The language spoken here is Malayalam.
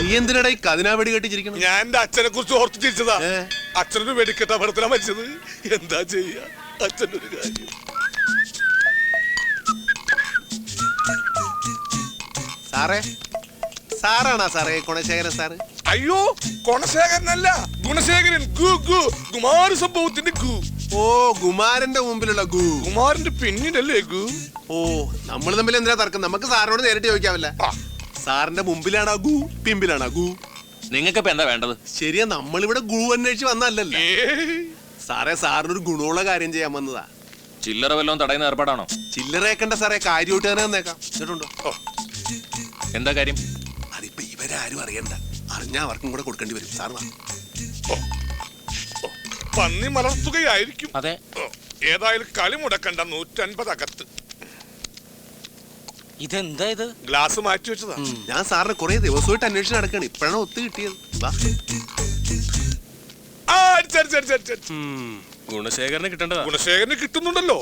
നീ എന്തിനാടാ ഈ കതിനാ വെടി കെട്ടിച്ചിരിക്കണം? ഞാൻ എന്റെ അച്ഛനെ കുറിച്ച് ഓർത്ത് ചിരിച്ചതാ. അച്ഛനൊരു വെടിക്കെട്ട അപകടത്തിലാ മരിച്ചത്. എന്താ ചെയ്യാ, അച്ഛൻ്റെ ഒരു കാര്യം. സാറേ, സാറാണോ സാറേ ഗുണശേഖരൻ സാറ്? അയ്യോ, ഗുണശേഖരനല്ല, ഗുണശേഖരൻ. കുമാര സംഭവത്തിന്റെ ഗു. ഓ, കുമാരന്റെ മുമ്പിലുള്ള ഗു. കുമാരന്റെ പിന്നിലല്ലേ ഗു? ഓ, നമ്മൾ തമ്മിൽ എന്തിനാ തർക്കം? നമുക്ക് സാറിനോട് നേരിട്ട് ചോദിക്കാമല്ല. സാറിന്റെ മുമ്പിലാണോ ഗു, പിമ്പിലാണോ ഗു? നിങ്ങൾക്ക് ഇപ്പൊ എന്താ വേണ്ടത്? ശരിയാ, നമ്മളിവിടെ ഗു അന്വേഷിച്ച് വന്നല്ലല്ലോ സാറേ. സാറിനൊരു ഗുണമുള്ള കാര്യം ചെയ്യാൻ വന്നതാ. ചില്ലറ വല്ലതും തടയുന്ന ഏർപ്പാടാണോ? ചില്ലറേക്കണ്ട സാറേ, കാര്യമായിട്ട് തന്നെ വന്നേക്കാം. കേട്ടുണ്ടോ? എന്താ കാര്യം? അതിപ്പോ ഇവരാരും അറിയണ്ട. അറിഞ്ഞാ അവർക്കും കൂടെ കൊടുക്കേണ്ടി വരും. സാർ പന്നി മലർത്തുകയായിരിക്കും. അതെ. ഏതായാലും കളി മുടക്കണ്ട. 150 അകത്ത്. ഇതെന്താ ഇത്? ഗ്ലാസ് മാറ്റി വെച്ചതാ. ഞാൻ സാറിന് കുറെ ദിവസമായിട്ട് അന്വേഷണം നടക്കാണ്. ഇപ്പഴാണ് ഒത്തു കിട്ടിയത്. ഗുണശേഖരന് കിട്ടേണ്ടതാ. ഗുണശേഖരന് കിട്ടുന്നുണ്ടല്ലോ.